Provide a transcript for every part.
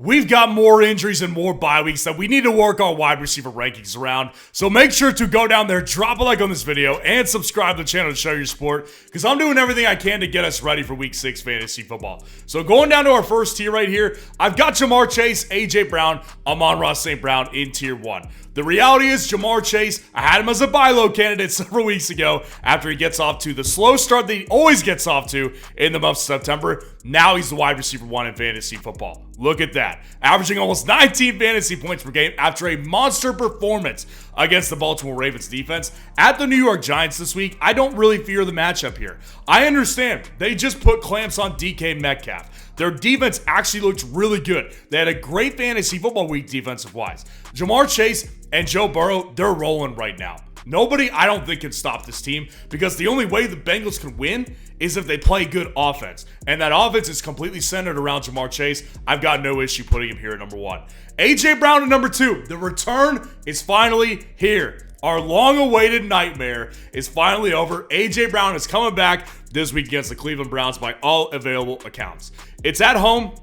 we've got more injuries and more bye weeks that we need to work our wide receiver rankings around. So make sure to go down there, drop a like on this video, and subscribe to the channel to show your support, because I'm doing everything I can to get us ready for Week 6 fantasy football. So going down to our first tier right here, I've got Jamar Chase, AJ Brown, Amon-Ra St. Brown in tier 1. The reality is Jamar Chase, I had him as a buy low candidate several weeks ago after he gets off to the slow start that he always gets off to in the month of September. Now he's the wide receiver 1 in fantasy football. Look at that. Averaging almost 19 fantasy points per game after a monster performance against the Baltimore Ravens defense. At the New York Giants this week, I don't really fear the matchup here. I understand they just put clamps on DK Metcalf. Their defense actually looked really good. They had a great fantasy football week defensive-wise. Jamar Chase and Joe Burrow, they're rolling right now. Nobody, I don't think, can stop this team, because the only way the Bengals can win is if they play good offense. And that offense is completely centered around Jamar Chase. I've got no issue putting him here at number 1. AJ Brown at number 2. The return is finally here. Our long-awaited nightmare is finally over. AJ Brown is coming back this week against the Cleveland Browns by all available accounts. It's at home.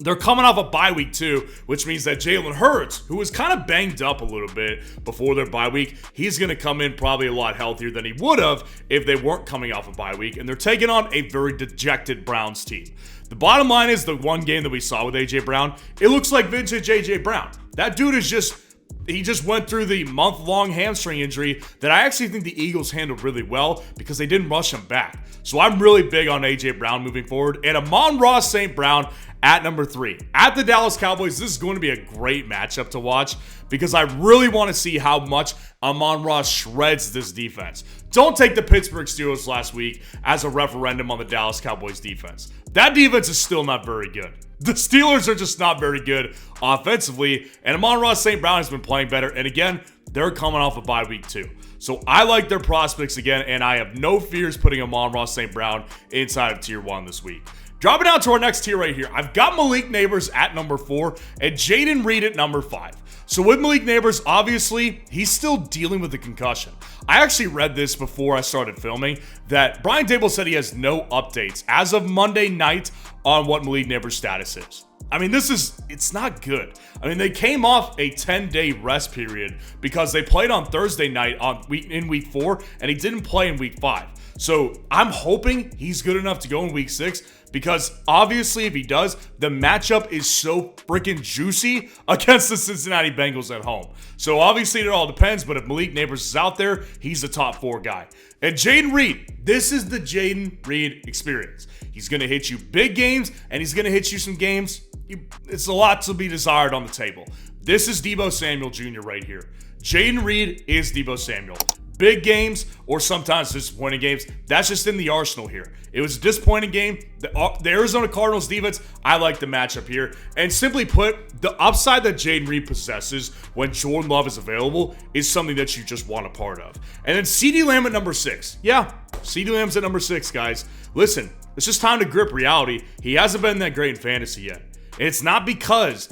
They're coming off a bye week too, which means that Jalen Hurts, who was kind of banged up a little bit before their bye week, he's going to come in probably a lot healthier than he would have if they weren't coming off a bye week, and they're taking on a very dejected Browns team. The bottom line is, the one game that we saw with AJ Brown, it looks like vintage AJ Brown. That dude is he just went through the month-long hamstring injury that I actually think the Eagles handled really well because they didn't rush him back. So I'm really big on AJ Brown moving forward. And Amon-Ra St. Brown at number 3. At the Dallas Cowboys, this is going to be a great matchup to watch because I really want to see how much Amon-Ra shreds this defense. Don't take the Pittsburgh Steelers last week as a referendum on the Dallas Cowboys defense. That defense is still not very good. The Steelers are just not very good offensively, and Amon-Ra St. Brown has been playing better, and again, they're coming off a bye week too. So I like their prospects again, and I have no fears putting Amon-Ra St. Brown inside of tier 1 this week. Dropping down to our next tier right here, I've got Malik Neighbors at number 4 and Jaden Reed at number 5. So with Malik Neighbors, obviously, he's still dealing with the concussion. I actually read this before I started filming, that Brian Daboll said he has no updates as of Monday night on what Malik Neighbors' status is. I mean, it's not good. I mean, they came off a 10-day rest period because they played on Thursday night in week 4, and he didn't play in week 5. So I'm hoping he's good enough to go in week 6, because obviously if he does, the matchup is so freaking juicy against the Cincinnati Bengals at home. So obviously it all depends, but if Malik Neighbors is out there, he's a top 4 guy. And Jaden Reed, this is the Jaden Reed experience. He's going to hit you big games, and he's going to hit you some games. It's a lot to be desired on the table. This is Deebo Samuel Jr. right here. Jaden Reed is Deebo Samuel. Big games or sometimes disappointing games, that's just in the arsenal here. It was a disappointing game. The Arizona Cardinals defense, I like the matchup here. And simply put, the upside that Jaden Reed possesses when Jordan Love is available is something that you just want a part of. And then CeeDee Lamb at number 6. Yeah, CeeDee Lamb's at number 6, guys. Listen, it's just time to grip reality. He hasn't been that great in fantasy yet. And it's not because,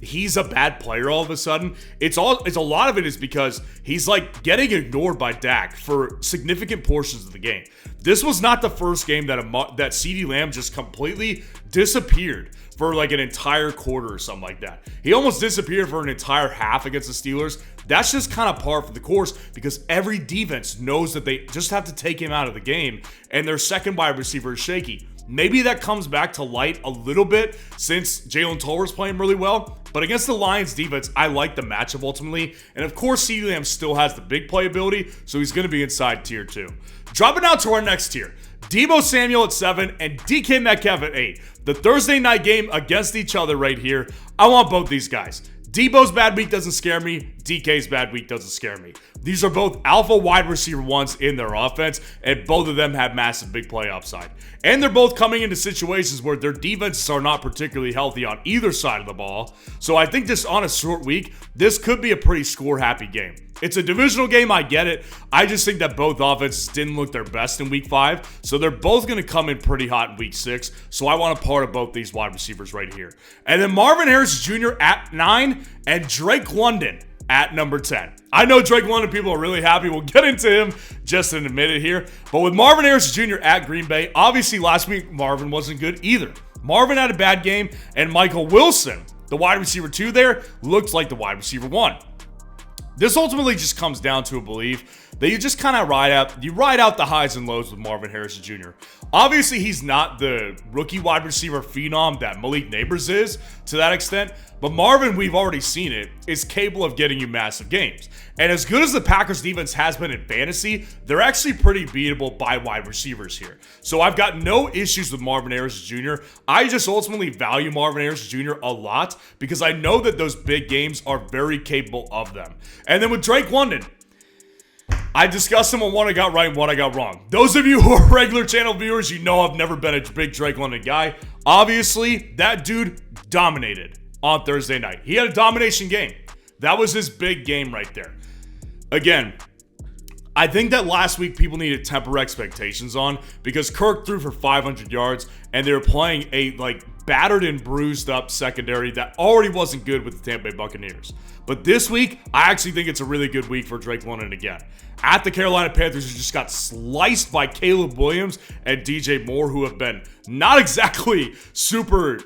he's a bad player all of a sudden. It's a lot of it is because he's, getting ignored by Dak for significant portions of the game. This was not the first game that CeeDee Lamb just completely disappeared for, an entire quarter or something like that. He almost disappeared for an entire half against the Steelers. That's just kind of par for the course because every defense knows that they just have to take him out of the game, and their second wide receiver is shaky. Maybe that comes back to light a little bit since Jalen Toller's playing really well. But against the Lions defense, I like the matchup ultimately. And of course, CeeDee Lamb still has the big playability, so he's going to be inside tier 2. Dropping out to our next tier, Deebo Samuel at 7 and DK Metcalf at 8. The Thursday night game against each other right here. I want both these guys. Deebo's bad week doesn't scare me. DK's bad week doesn't scare me. These are both alpha wide receiver 1s in their offense, and both of them have massive big play upside. And they're both coming into situations where their defenses are not particularly healthy on either side of the ball. So I think just on a short week, this could be a pretty score-happy game. It's a divisional game, I get it. I just think that both offenses didn't look their best in week 5, so they're both going to come in pretty hot in week 6, so I want a part of both these wide receivers right here. And then Marvin Harris Jr. at 9 and Drake London at number 10. I know Drake London people are really happy. We'll get into him just in a minute here. But with Marvin Harris Jr. at Green Bay, obviously last week Marvin wasn't good either. Marvin had a bad game, and Michael Wilson, the wide receiver 2 there, looked like the wide receiver 1. This ultimately just comes down to a belief that you just kind of ride out the highs and lows with Marvin Harrison Jr. Obviously, he's not the rookie wide receiver phenom that Malik Nabers is to that extent, but Marvin, we've already seen it, is capable of getting you massive games. And as good as the Packers defense has been in fantasy, they're actually pretty beatable by wide receivers here. So I've got no issues with Marvin Harrison Jr. I just ultimately value Marvin Harrison Jr. a lot because I know that those big games are very capable of them. And then with Drake London, I discussed him on what I got right and what I got wrong. Those of you who are regular channel viewers, you know I've never been a big Drake London guy. Obviously, that dude dominated on Thursday night. He had a domination game. That was his big game right there. Again, I think that last week people needed to temper expectations on because Kirk threw for 500 yards and they were playing a battered and bruised up secondary that already wasn't good with the Tampa Bay Buccaneers. But this week, I actually think it's a really good week for Drake London again. At the Carolina Panthers, who just got sliced by Caleb Williams and DJ Moore, who have been not exactly super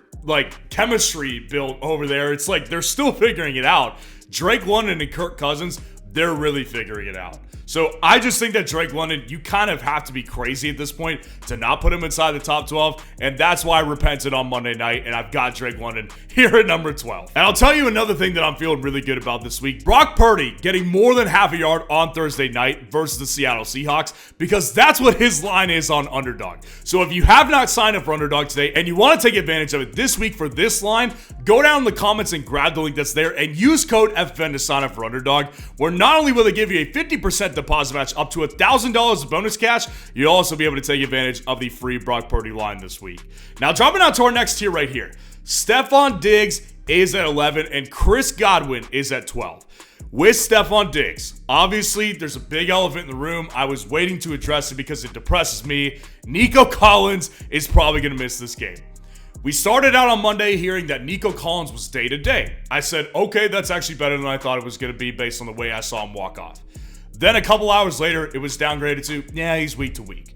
chemistry built over there. It's like they're still figuring it out. Drake London and Kirk Cousins, they're really figuring it out. So I just think that Drake London, you kind of have to be crazy at this point to not put him inside the top 12. And that's why I repented on Monday night. And I've got Drake London here at number 12. And I'll tell you another thing that I'm feeling really good about this week. Brock Purdy getting more than half a yard on Thursday night versus the Seattle Seahawks, because that's what his line is on Underdog. So if you have not signed up for Underdog today and you want to take advantage of it this week for this line, go down in the comments and grab the link that's there and use code FFN to sign up for Underdog, where not only will they give you a 50% deposit match up to $1,000 of bonus cash, you'll also be able to take advantage of the free Brock Purdy line this week. Now, dropping out to our next tier right here, Stephon Diggs is at 11 and Chris Godwin is at 12. With Stephon Diggs, obviously there's a big elephant in the room. I was waiting to address it because it depresses me. Nico Collins is probably going to miss this game. We started out on Monday hearing that Nico Collins was day-to-day. I said, okay, that's actually better than I thought it was going to be based on the way I saw him walk off. Then a couple hours later, it was downgraded to, yeah, he's week to week.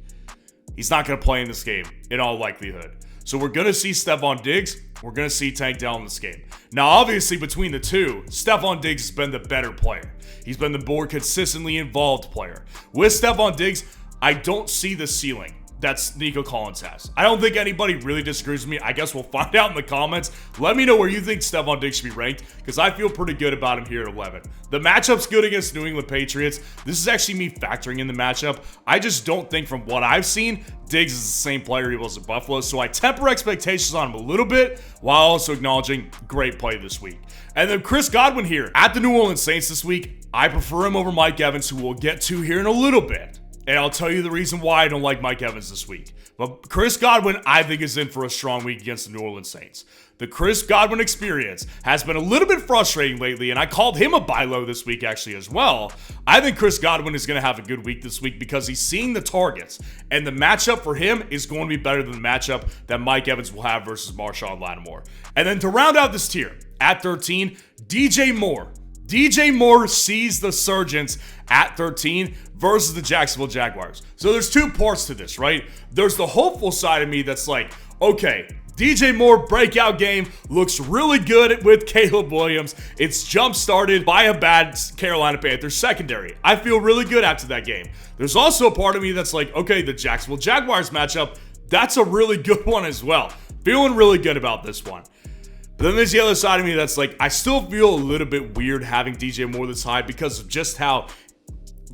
He's not going to play in this game, in all likelihood. So we're going to see Stephon Diggs. We're going to see Tank Dell in this game. Now, obviously, between the two, Stephon Diggs has been the better player. He's been the more consistently involved player. With Stephon Diggs, I don't see the ceiling that's Nico Collins has. I don't think anybody really disagrees with me. I guess we'll find out in the comments. Let me know where you think Stephon Diggs should be ranked, because I feel pretty good about him here at 11. The matchup's good against New England Patriots. This is actually me factoring in the matchup. I just don't think from what I've seen, Diggs is the same player he was at Buffalo, so I temper expectations on him a little bit while also acknowledging great play this week. And then Chris Godwin here at the New Orleans Saints this week. I prefer him over Mike Evans, who we'll get to here in a little bit. And I'll tell you the reason why I don't like Mike Evans this week. But Chris Godwin, I think, is in for a strong week against the New Orleans Saints. The Chris Godwin experience has been a little bit frustrating lately, and I called him a buy low this week actually as well. I think Chris Godwin is going to have a good week this week because he's seeing the targets, and the matchup for him is going to be better than the matchup that Mike Evans will have versus Marshawn Lattimore. And then to round out this tier, at 13, DJ Moore. DJ Moore sees the Surgeons at 13 versus the Jacksonville Jaguars. So there's two parts to this, right? There's the hopeful side of me that's like, okay, DJ Moore breakout game looks really good with Caleb Williams. It's jump-started by a bad Carolina Panthers secondary. I feel really good after that game. There's also a part of me that's like, okay, the Jacksonville Jaguars matchup, that's a really good one as well. Feeling really good about this one. But then there's the other side of me that's like, I still feel a little bit weird having DJ Moore this high because of just how,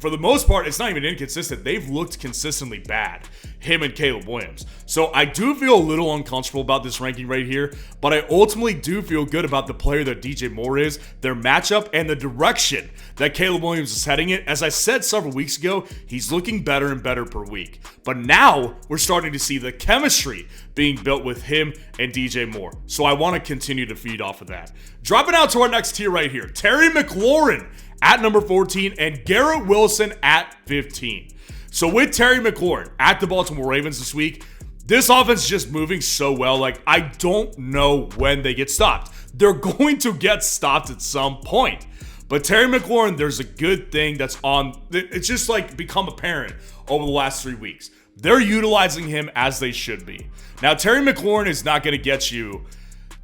for the most part, it's not even inconsistent. They've looked consistently bad, him and Caleb Williams. So I do feel a little uncomfortable about this ranking right here, but I ultimately do feel good about the player that DJ Moore is, their matchup, and the direction that Caleb Williams is heading it. As I said several weeks ago, he's looking better and better per week. But now we're starting to see the chemistry being built with him and DJ Moore. So I want to continue to feed off of that. Dropping out to our next tier right here, Terry McLaurin at number 14 and Garrett Wilson at 15. So with Terry McLaurin at the Baltimore Ravens this week, this offense is just moving so well. Like, I don't know when they get stopped. They're going to get stopped at some point. But Terry McLaurin, there's a good thing that's on. It's just like become apparent over the last 3 weeks. they're utilizing him as they should be. Now, Terry McLaurin is not going to get you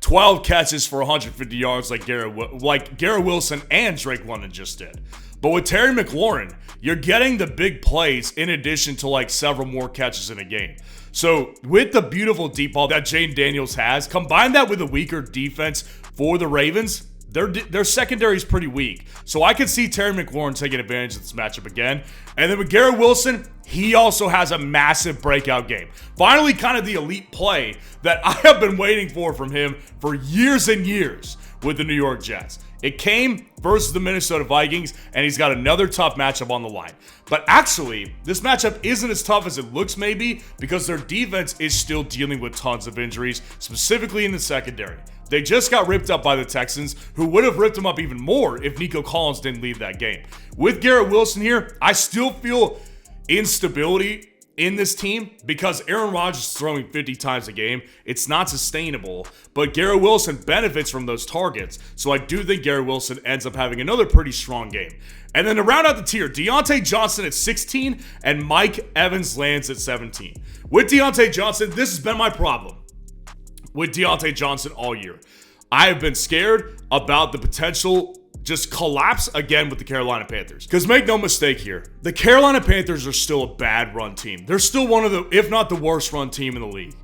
12 catches for 150 yards like Garrett Wilson and Drake London just did. But with Terry McLaurin, you're getting the big plays in addition to like several more catches in a game. So with the beautiful deep ball that Jayden Daniels has, combine that with a weaker defense for the Ravens, their secondary is pretty weak. So I could see Terry McLaurin taking advantage of this matchup again. And then with Garrett Wilson, he also has a massive breakout game. Finally, kind of the elite play that I have been waiting for from him for years and years with the New York Jets. It came versus the Minnesota Vikings, and he's got another tough matchup on the line. But actually, this matchup isn't as tough as it looks maybe because their defense is still dealing with tons of injuries, specifically in the secondary. They just got ripped up by the Texans, who would have ripped them up even more if Nico Collins didn't leave that game. With Garrett Wilson here, I still feel instability in this team because Aaron Rodgers is throwing 50 times a game. It's not sustainable, but Garrett Wilson benefits from those targets. So I do think Garrett Wilson ends up having another pretty strong game. And then to round out the tier, Deontay Johnson at 16 and Mike Evans lands at 17. With Deontay Johnson, this has been my problem with Deontay Johnson all year. I have been scared about the potential just collapse again with the Carolina Panthers. Because make no mistake here, the Carolina Panthers are still a bad run team. They're still one of the, if not the worst run team in the league.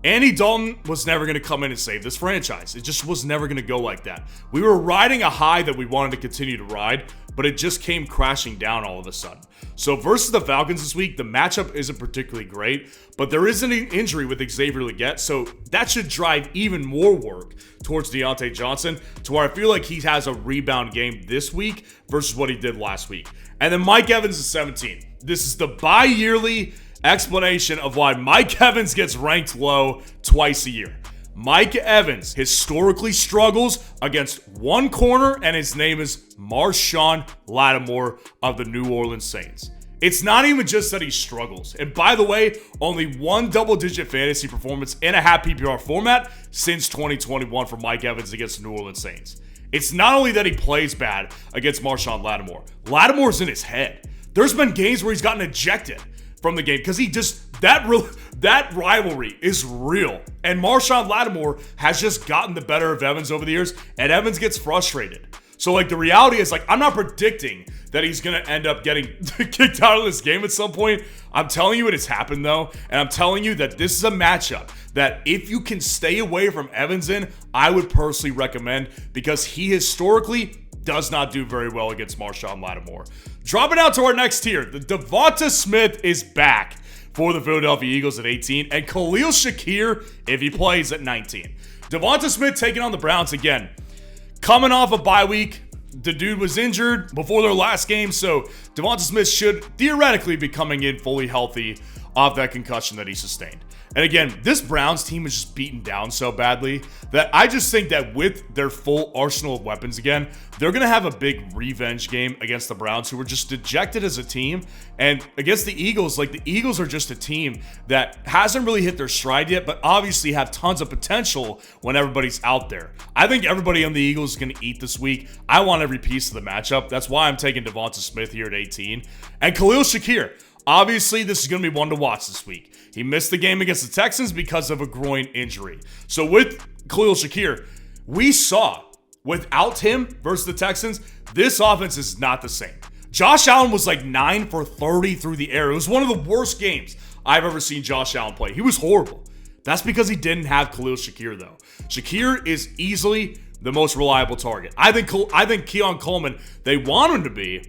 Andy Dalton was never going to come in and save this franchise. It just was never going to go like that. We were riding a high that we wanted to continue to ride, but it just came crashing down all of a sudden. So versus the Falcons this week, the matchup isn't particularly great, but there is an injury with Xavier Legette, so that should drive even more work towards Deontay Johnson to where I feel like he has a rebound game this week versus what he did last week. And then Mike Evans is 17. This is the bi-yearly explanation of why Mike Evans gets ranked low twice a year. Mike Evans historically struggles against one corner, and his name is Marshawn Lattimore of the New Orleans Saints. It's not even just that he struggles. And by the way, only one double-digit fantasy performance in a half PPR format since 2021 for Mike Evans against the New Orleans Saints. It's not only that he plays bad against Marshawn Lattimore. Lattimore's in his head. There's been games where he's gotten ejected from the game because he just, that rivalry is real. And Marshawn Lattimore has just gotten the better of Evans over the years, and Evans gets frustrated. So, like, the reality is, like, I'm not predicting that he's going to end up getting kicked out of this game at some point. I'm telling you it has happened, though, and I'm telling you that this is a matchup that if you can stay away from Evans in, I would personally recommend because he historically does not do very well against Marshawn Lattimore. Dropping out to our next tier, the Devonte Smith is back for the Philadelphia Eagles at 18, and Khalil Shakir, if he plays, at 19. Devonte Smith taking on the Browns again. Coming off a bye week, the dude was injured before their last game, so Devonte Smith should theoretically be coming in fully healthy off that concussion that he sustained. And again, this Browns team is just beaten down so badly that I just think that with their full arsenal of weapons again, they're going to have a big revenge game against the Browns, who were just dejected as a team. And against the Eagles, like, the Eagles are just a team that hasn't really hit their stride yet, but obviously have tons of potential when everybody's out there. I think everybody on the Eagles is going to eat this week. I want every piece of the matchup. That's why I'm taking Devonte Smith here at 18. And Khalil Shakir. Obviously, this is going to be one to watch this week. He missed the game against the Texans because of a groin injury. So with Khalil Shakir, we saw without him versus the Texans, this offense is not the same. Josh Allen was like 9 for 30 through the air. It was one of the worst games I've ever seen Josh Allen play. He was horrible. That's because he didn't have Khalil Shakir, though. Shakir is easily the most reliable target. I think Keon Coleman, they want him to be.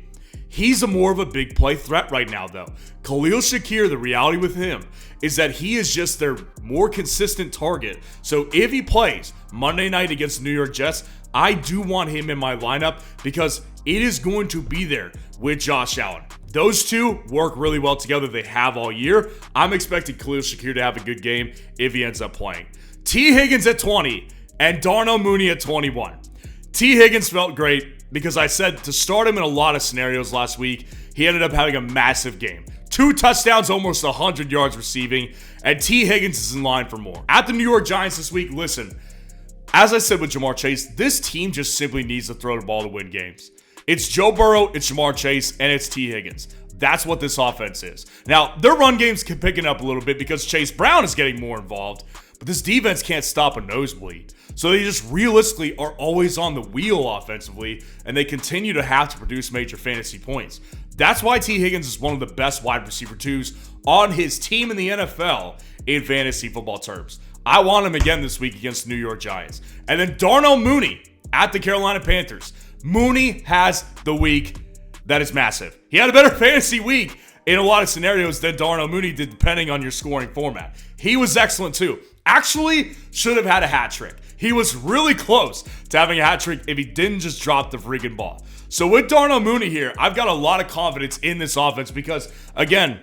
He's more of a big play threat right now, though. Khalil Shakir, the reality with him is that he is just their more consistent target. So if he plays Monday night against the New York Jets, I do want him in my lineup because it is going to be there with Josh Allen. Those two work really well together. They have all year. I'm expecting Khalil Shakir to have a good game if he ends up playing. T. Higgins at 20 and Darnell Mooney at 21. T. Higgins felt great because I said to start him in a lot of scenarios last week. He ended up having a massive game. 2 touchdowns, almost 100 yards receiving, and T. Higgins is in line for more. At the New York Giants this week, listen, as I said with Ja'Marr Chase, this team just simply needs to throw the ball to win games. It's Joe Burrow, it's Ja'Marr Chase, and it's T. Higgins. That's what this offense is. Now, their run game's picking up a little bit because Chase Brown is getting more involved, but this defense can't stop a nosebleed. So they just realistically are always on the wheel offensively, and they continue to have to produce major fantasy points. That's why T. Higgins is one of the best wide receiver 2s on his team in the NFL in fantasy football terms. I want him again this week against the New York Giants. And then Darnell Mooney at the Carolina Panthers. Mooney has the week that is massive. He had a better fantasy week in a lot of scenarios than Darnell Mooney did, depending on your scoring format. He was excellent too. Actually, should have had a hat trick. He was really close to having a hat trick if he didn't just drop the freaking ball. So with Darnell Mooney here, I've got a lot of confidence in this offense because, again,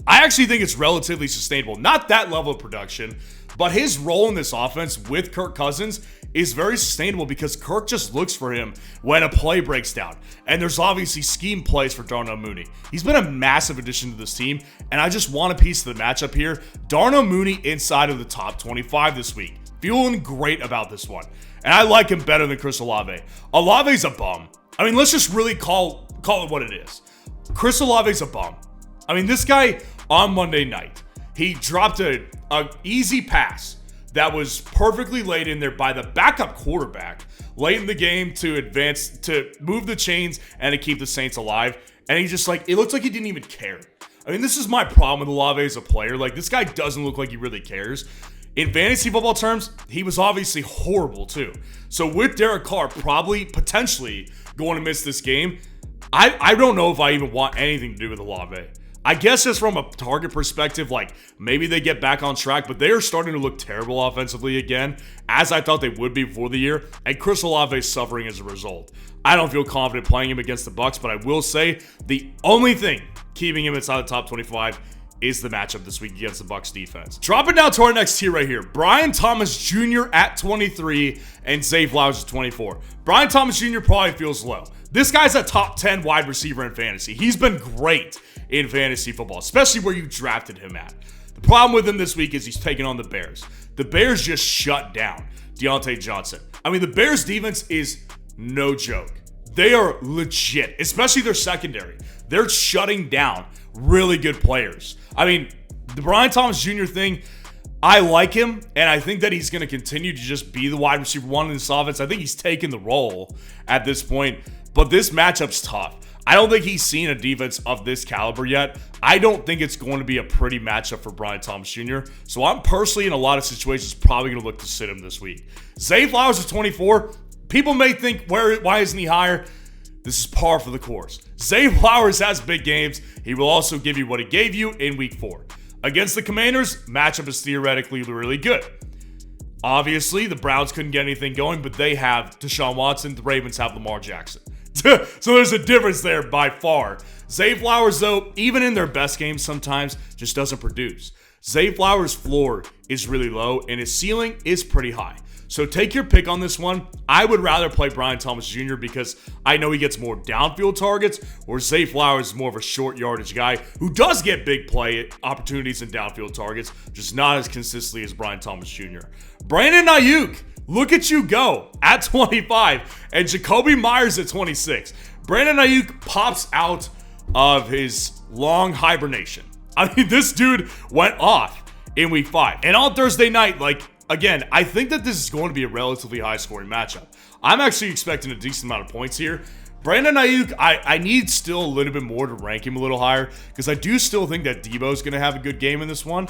I actually think it's relatively sustainable. Not that level of production, but his role in this offense with Kirk Cousins is very sustainable because Kirk just looks for him when a play breaks down. And there's obviously scheme plays for Darnell Mooney. He's been a massive addition to this team, and I just want a piece of the matchup here. Darnell Mooney inside of the top 25 this week. Feeling great about this one. And I like him better than Chris Olave. Olave's a bum. I mean, let's just really call it what it is. Chris Olave's a bum. I mean, this guy on Monday night, he dropped an easy pass that was perfectly laid in there by the backup quarterback late in the game to advance, to move the chains and to keep the Saints alive. And he just it looks like he didn't even care. I mean, this is my problem with Olave as a player. This guy doesn't look like he really cares. In fantasy football terms, he was obviously horrible too. So with Derek Carr potentially going to miss this game, I don't know if I even want anything to do with Olave. I guess just from a target perspective, maybe they get back on track, but they are starting to look terrible offensively again, as I thought they would be before the year, and Chris Olave is suffering as a result. I don't feel confident playing him against the Bucs, but I will say the only thing keeping him inside the top 25 is the matchup this week against the Bucs defense. Dropping down to our next tier right here. Brian Thomas Jr. at 23 and Zay Flowers at 24. Brian Thomas Jr. probably feels low. This guy's a top 10 wide receiver in fantasy. He's been great in fantasy football, especially where you drafted him at. The problem with him this week is he's taking on the Bears. The Bears just shut down Deontay Johnson. I mean, the Bears defense is no joke. They are legit, especially their secondary. They're shutting down really good players. I mean, the Brian Thomas Jr. thing, I like him, and I think that he's going to continue to just be the wide receiver 1 in this offense. I think he's taken the role at this point, but this matchup's tough. I don't think he's seen a defense of this caliber yet. I don't think it's going to be a pretty matchup for Brian Thomas Jr., so I'm personally in a lot of situations probably going to look to sit him this week. Zay Flowers at 24. People may think, why isn't he higher? This is par for the course. Zay Flowers has big games. He will also give you what he gave you in week 4. Against the Commanders, matchup is theoretically really good. Obviously, the Browns couldn't get anything going, but they have Deshaun Watson. The Ravens have Lamar Jackson. So there's a difference there by far. Zay Flowers, though, even in their best games sometimes, just doesn't produce. Zay Flowers' floor is really low, and his ceiling is pretty high. So take your pick on this one. I would rather play Brian Thomas Jr. because I know he gets more downfield targets, or Zay Flowers is more of a short yardage guy who does get big play opportunities and downfield targets, just not as consistently as Brian Thomas Jr. Brandon Ayuk, look at you go at 25, and Jacoby Myers at 26. Brandon Ayuk pops out of his long hibernation. I mean, this dude went off in week 5. And on Thursday night, again, I think that this is going to be a relatively high-scoring matchup. I'm actually expecting a decent amount of points here. Brandon Ayuk, I need still a little bit more to rank him a little higher because I do still think that Debo's going to have a good game in this one.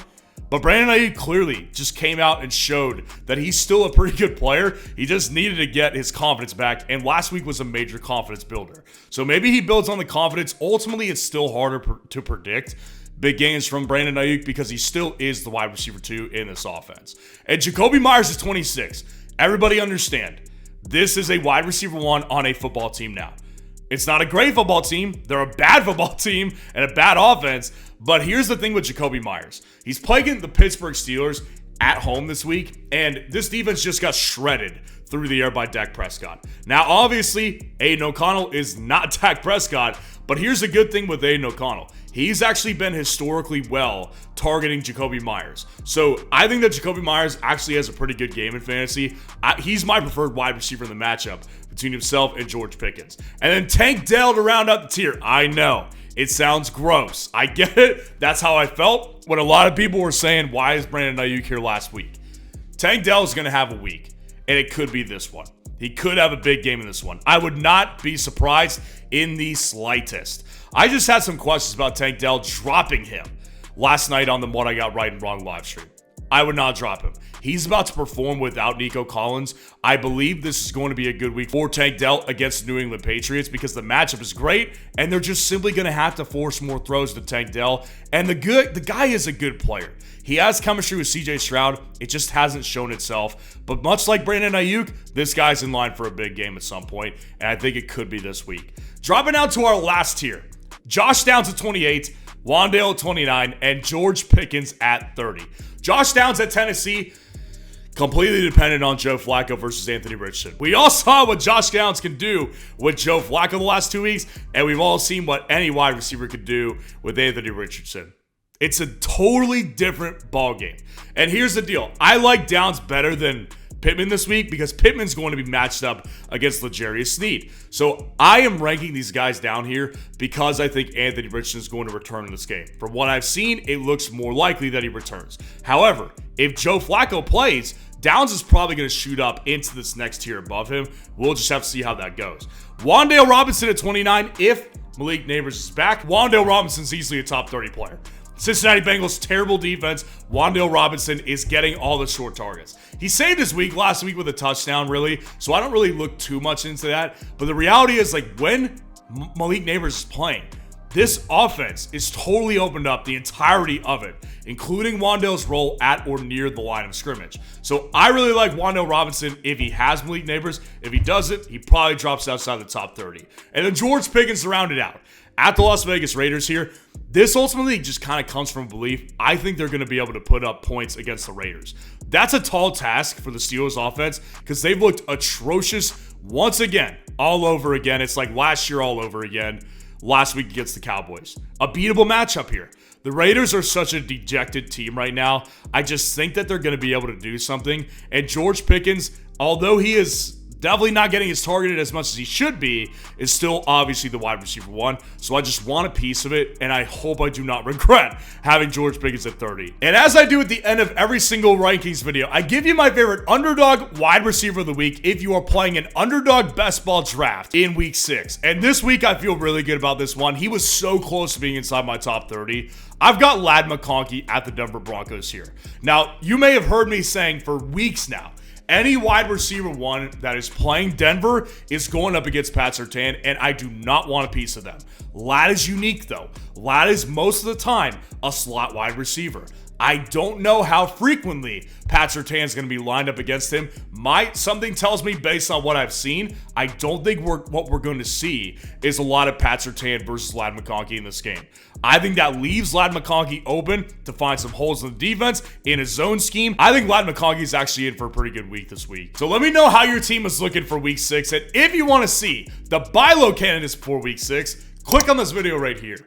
But Brandon Ayuk clearly just came out and showed that he's still a pretty good player. He just needed to get his confidence back, and last week was a major confidence builder. So maybe he builds on the confidence. Ultimately, it's still harder to predict big gains from Brandon Ayuk because he still is the wide receiver 2 in this offense. And Jacoby Myers is 26. Everybody understand, this is a wide receiver 1 on a football team now. It's not a great football team. They're a bad football team and a bad offense. But here's the thing with Jacoby Myers. He's playing the Pittsburgh Steelers at home this week, and this defense just got shredded through the air by Dak Prescott. Now, obviously, Aiden O'Connell is not Dak Prescott, but here's the good thing with Aiden O'Connell. He's actually been historically well targeting Jacoby Myers. So I think that Jacoby Myers actually has a pretty good game in fantasy. He's my preferred wide receiver in the matchup between himself and George Pickens. And then Tank Dell to round out the tier. I know It sounds gross. I get it. That's how I felt when a lot of people were saying, why is Brandon Ayuk here last week? Tank Dell is going to have a week, and it could be this one. He could have a big game in this one. I would not be surprised in the slightest. I just had some questions about Tank Dell dropping him last night on the What I Got Right and Wrong live stream. I would not drop him. He's about to perform without Nico Collins. I believe this is going to be a good week for Tank Dell against the New England Patriots because the matchup is great, and they're just simply going to have to force more throws to Tank Dell. And the guy is a good player. He has chemistry with CJ Stroud. It just hasn't shown itself. But much like Brandon Ayuk, this guy's in line for a big game at some point, and I think it could be this week. Dropping down to our last tier. Josh Downs at 28, Wan'Dale at 29, and George Pickens at 30. Josh Downs at Tennessee, completely dependent on Joe Flacco versus Anthony Richardson. We all saw what Josh Downs can do with Joe Flacco the last 2 weeks, and we've all seen what any wide receiver could do with Anthony Richardson. It's a totally different ballgame. And here's the deal. I like Downs better than Pittman this week because Pittman's going to be matched up against L'Jarius Sneed. So I am ranking these guys down here because I think Anthony Richardson is going to return in this game. From what I've seen, it looks more likely that he returns. However, if Joe Flacco plays, Downs is probably going to shoot up into this next tier above him. We'll just have to see how that goes. Wan'Dale Robinson at 29. If Malik Neighbors is back, Wan'Dale Robinson's easily a top 30 player. Cincinnati Bengals, terrible defense. Wan'Dale Robinson is getting all the short targets. He saved his week last week with a touchdown, really, so I don't really look too much into that. But the reality is, like, when Malik Neighbors is playing, this offense is totally opened up, the entirety of it, including Wan'Dale's role at or near the line of scrimmage. So I really like Wan'Dale Robinson if he has Malik Neighbors. If he doesn't, he probably drops outside the top 30. And then George Pickens to round it out. At the Las Vegas Raiders here, this ultimately just kind of comes from belief. I think they're going to be able to put up points against the Raiders. That's a tall task for the Steelers offense because they've looked atrocious once again, all over again. It's like last year all over again, last week against the Cowboys. A beatable matchup here. The Raiders are such a dejected team right now. I just think that they're going to be able to do something. And George Pickens, although he is definitely not getting his targeted as much as he should be, is still obviously the wide receiver one. So I just want a piece of it, and I hope I do not regret having George Pickens at 30. And as I do at the end of every single rankings video, I give you my favorite underdog wide receiver of the week if you are playing an underdog best ball draft in week 6. And this week, I feel really good about this one. He was so close to being inside my top 30. I've got Ladd McConkey at the Denver Broncos here. Now, you may have heard me saying for weeks now, any wide receiver one that is playing Denver is going up against Pat Surtain, and I do not want a piece of them. Ladd is unique, though. Ladd is most of the time a slot wide receiver. I don't know how frequently Pat Surtain is going to be lined up against him. Something tells me, based on what I've seen, I don't think what we're going to see is a lot of Pat Surtain versus Ladd McConkey in this game. I think that leaves Ladd McConkey open to find some holes in the defense in his zone scheme. I think Ladd McConkey is actually in for a pretty good week this week. So let me know how your team is looking for week 6. And if you want to see the buy low candidates for week 6, click on this video right here.